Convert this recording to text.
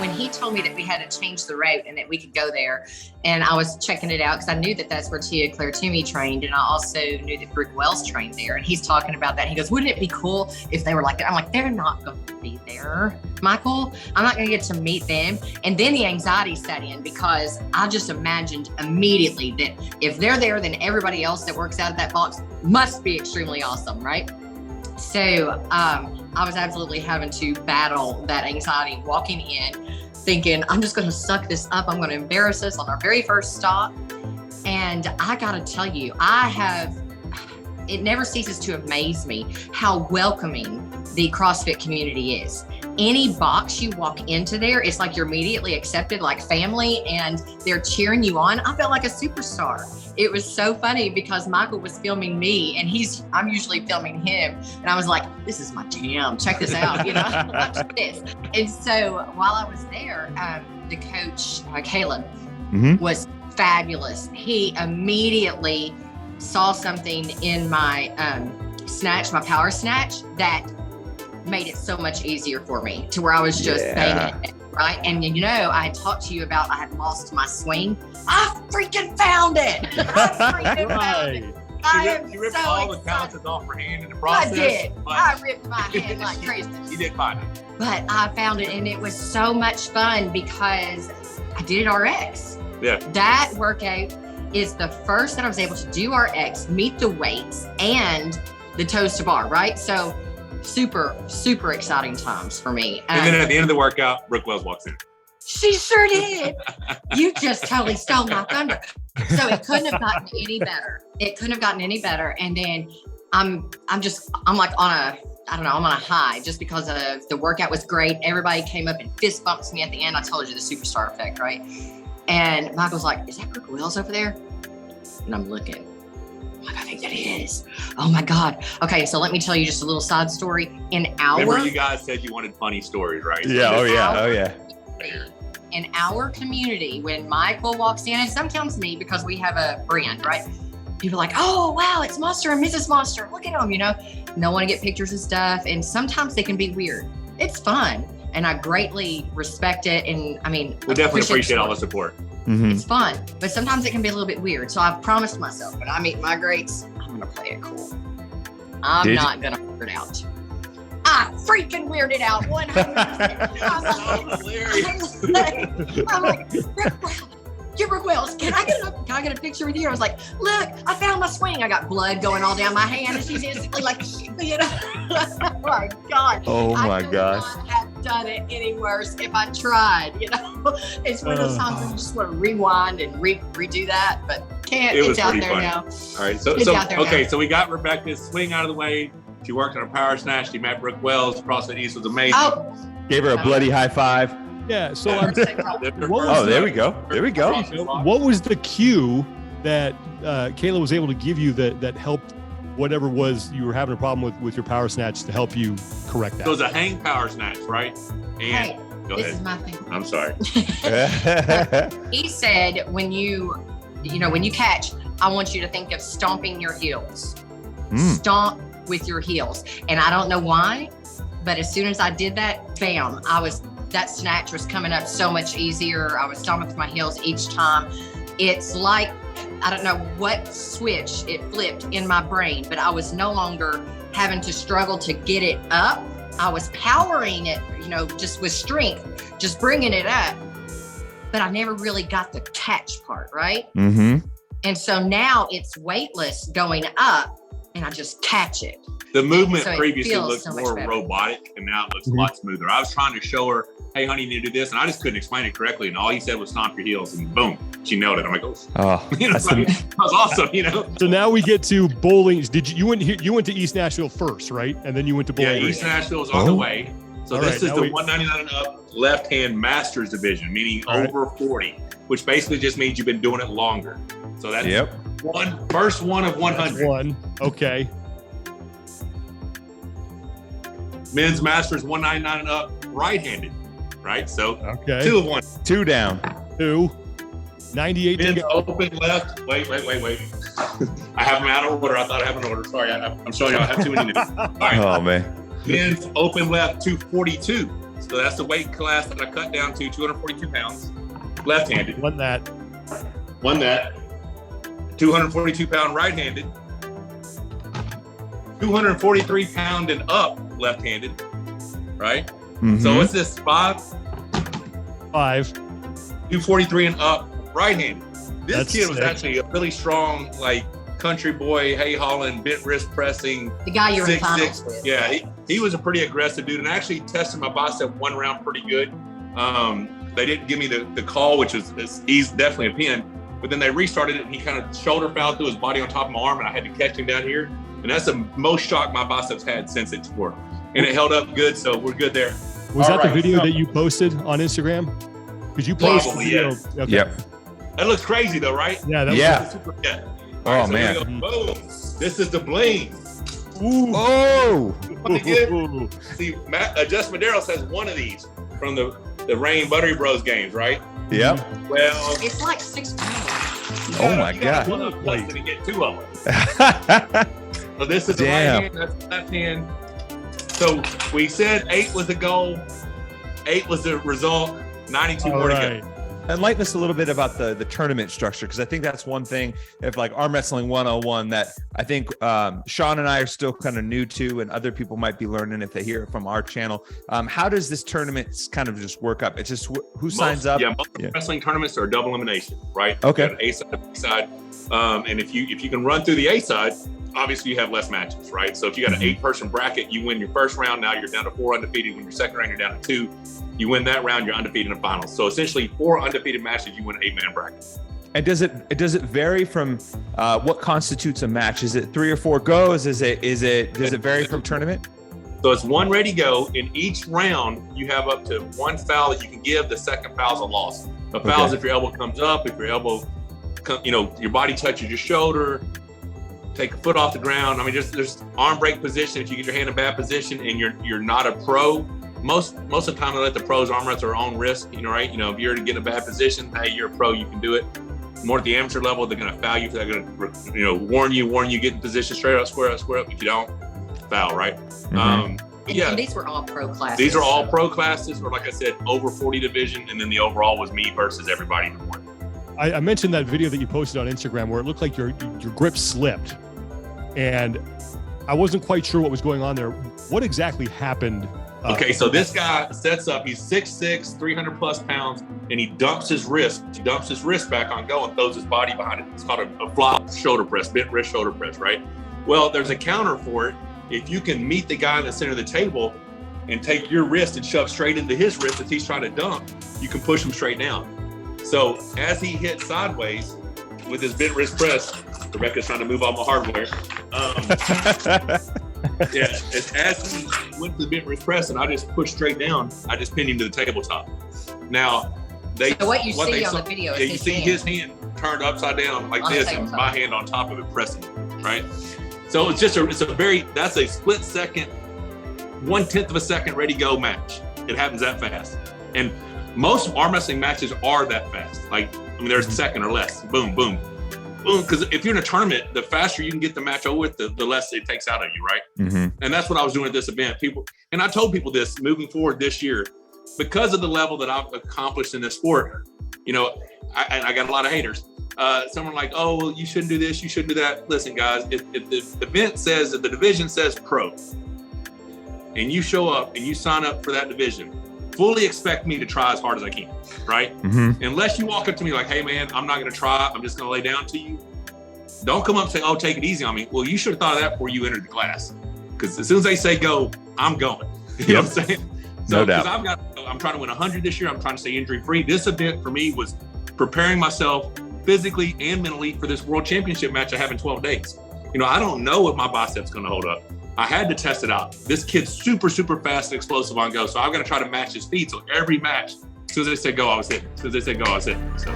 when he told me that we had to change the route and that we could go there, and I was checking it out because I knew that that's where Tia Claire Toomey trained, and I also knew that Brooke Wells trained there. And he's talking about that. He goes, "Wouldn't it be cool if they were like that?" I'm like, "They're not going to be there, Michael. I'm not going to get to meet them." And then the anxiety set in because I just imagined immediately that if they're there, then everybody else that works out of that box must be extremely awesome, right? So I was absolutely having to battle that anxiety walking in, thinking, I'm just going to suck this up. I'm going to embarrass us on our very first stop. And I got to tell you, it never ceases to amaze me how welcoming the CrossFit community is. Any box you walk into there, it's like you're immediately accepted like family, and they're cheering you on. I felt like a superstar. It was so funny because Michael was filming me, and I'm usually filming him. And I was like, this is my jam. Check this out, watch this. And so while I was there, the coach, Caleb, was fabulous. He immediately saw something in my snatch, my power snatch, that made it so much easier for me to where I was just banging it, right? And I had talked to you about I had lost my swing. I freaking found it. You ripped all the calluses off her hand in the process. I did. I ripped my hand like crazy. You did find it. But I found it, and it was so much fun because I did it RX. Yeah. That workout is the first that I was able to do RX, meet the weights and the toes to bar, right? So super, super exciting times for me. And then at the end of the workout, Brooke Wells walks in. She sure did. You just totally stole my thunder. So it couldn't have gotten any better. It couldn't have gotten any better. And then I'm like I'm on a high just because of the workout was great. Everybody came up and fist bumps me at the end. I told you the superstar effect, right? And Michael's like, "Is that Brooke Wells over there?" And I'm looking. I'm like, "I think that is." Oh my God. Okay, so let me tell you just a little side story. Remember you guys said you wanted funny stories, right? Yeah. Oh yeah. In our community, when Michael walks in, and sometimes me, because we have a brand, right? People are like, "Oh, wow, it's Monster and Mrs. Monster. Look at them," No one to get pictures and stuff. And sometimes they can be weird. It's fun. And I greatly respect it. And we definitely appreciate all the support. It's fun, but sometimes it can be a little bit weird. So I've promised myself when I meet my greats, I'm going to play it cool. I'm not going to weird it out. I freaking weirded out 100%. I'm like, Brooke Wells, can I get a picture with you? I was like, "Look, I found my swing." I got blood going all down my hand, and she's instantly like, Oh my God. Oh my gosh. I could not have done it any worse if I tried. It's one of those times when you just want to rewind and redo that, but can't. It's out there funny. now. All right, so we got Rebecca's swing out of the way. She worked on a power snatch. She met Brooke Wells. CrossFit East was amazing. Oh. Gave her a bloody high five. Yeah. So there we go. What was the cue that Kayla was able to give you that helped whatever was you were having a problem with your power snatch to help you correct that? So it was a hang power snatch, right? And go ahead. This is my thing. I'm sorry. He said, when you catch, I want you to think of stomping your heels. Stomp with your heels. And I don't know why, but as soon as I did that, bam, that snatch was coming up so much easier. I was stomping with my heels each time. It's like, I don't know what switch it flipped in my brain, but I was no longer having to struggle to get it up. I was powering it, just with strength, just bringing it up. But I never really got the catch part, right? And so now it's weightless going up, and I just catch it. The movement previously looked more robotic, and now it looks a lot smoother. I was trying to show her, "Hey, honey, you need to do this," and I just couldn't explain it correctly. And all he said was "stomp your heels," and boom, she nailed it. I'm like, "Oh, that was awesome!" So now we get to bowling. You went to East Nashville first, right? And then you went to bowling. Yeah, East Nashville was on the way. So this is the 199 and up left-hand masters division, meaning over 40, which basically just means you've been doing it longer. So that's first one of 100. One, okay. Men's masters 199 and up, right-handed, right? So 2 of 1. 2 down. 2. 98 Men's to go. open left. Wait. I have them out of order. I thought I have an order. Sorry, I'm showing you I have too many. All right. Oh man. Men's open left 242. So that's the weight class that I cut down to, 242 pounds, left-handed. Won that. 242 pound right-handed. 243 pound and up left-handed, right? Mm-hmm. So what's this, 5? 243 and up right-handed. This kid was actually a really strong, like, country boy, hay hauling, bent wrist pressing. The guy you're in finals with. Yeah, he was a pretty aggressive dude, and I actually tested my bicep one round pretty good. They didn't give me the call, which he's definitely a pin, but then they restarted it, and he kind of shoulder fouled through his body on top of my arm, and I had to catch him down here. And that's the most shock my biceps had since it's worked. And it held up good, so we're good there. Was that the video that you posted on Instagram? Because you posted Probably, the video. yeah. Okay. Yep. That looks crazy though, right? Yeah. That Yeah. was Super, yeah. Oh, All right, so man. here we go. Boom. This is the bling. Ooh. Oh. Ooh. See, Just Medeiros has one of these from the Rain Buttery Bros games, right? Yep. Well, It's like 6 pounds. Oh my God. One of them plus, then you get 2 of them. So this is the Damn. right hand, that's the left hand. So we said 8 was the goal, 8 was the result, 92 All more to right. go. Enlighten us a little bit about the tournament structure, because I think that's one thing, if like arm wrestling 101, that I think Sean and I are still kind of new to, and other people might be learning if they hear it from our channel. How does this tournament kind of just work up? It's just who signs up? Yeah, most wrestling tournaments are double elimination, right? Okay. You got an A side, B side, and if you can run through the A side, obviously you have less matches, right? So if you got an 8-person bracket, you win your first round. Now you're down to 4 undefeated. When your second round, you're down to 2. You win that round, you're undefeated in the finals. So essentially 4 undefeated matches, you win an 8-man bracket. And does it vary from what constitutes a match? Is it 3 or 4 goes? Does it vary from tournament? So it's 1 ready go. In each round, you have up to 1 foul that you can give. The second foul's a loss. A foul is if your elbow comes up, if your elbow, your body touches your shoulder, take a foot off the ground. I mean, there's arm break position. If you get your hand in a bad position and you're not a pro, most of the time they let the pros arm wrestle their own risk, right? If you're to get in a bad position, hey, you're a pro, you can do it. More at the amateur level, they're going to foul you. They're going to, warn you, get in position, square up. If you don't, foul, right? And these were all pro classes. These are all pro classes, or like I said, over 40 division, and then the overall was me versus everybody in the morning. I mentioned that video that you posted on Instagram where it looked like your grip slipped, and I wasn't quite sure what was going on there. What exactly happened? Okay, so this guy sets up. He's 6'6", 300 plus pounds, and he dumps his wrist. He dumps his wrist back on go and throws his body behind it. It's called a flop shoulder press, bent wrist shoulder press, right? Well, there's a counter for it. If you can meet the guy in the center of the table and take your wrist and shove straight into his wrist as he's trying to dump, you can push him straight down. So as he hit sideways with his bent wrist press, Rebecca's trying to move all my hardware. As he went to the bent wrist press and I just pushed straight down, I just pinned him to the tabletop. Now, so what you see on the video is you see his hand turned upside down like this, and my hand on top of it pressing, right? So that's a split second, 1/10 of a second ready go match. It happens that fast. And most arm wrestling matches are that fast. There's a second or less. Boom, boom, boom. Because if you're in a tournament, the faster you can get the match over with, the less it takes out of you, right? Mm-hmm. And that's what I was doing at this event. And I told people this moving forward this year, because of the level that I've accomplished in this sport. I got a lot of haters. Some are like, oh, well, you shouldn't do this, you shouldn't do that. Listen, guys, if the event says that the division says pro, and you show up and you sign up for that division, fully expect me to try as hard as I can, right? Mm-hmm. Unless you walk up to me like, hey, man, I'm not going to try. I'm just going to lay down to you. Don't come up and say, oh, take it easy on me. Well, you should have thought of that before you entered the class. Because as soon as they say go, I'm going. You know what I'm saying? No doubt. I'm trying to win 100 this year. I'm trying to stay injury-free. This event for me was preparing myself physically and mentally for this world championship match I have in 12 days. I don't know if my bicep's going to hold up. I had to test it out. This kid's super, super fast and explosive on go. So I'm going to try to match his speed. So every match, as soon as they say go, I was hitting. As soon as they say go, I was hitting. So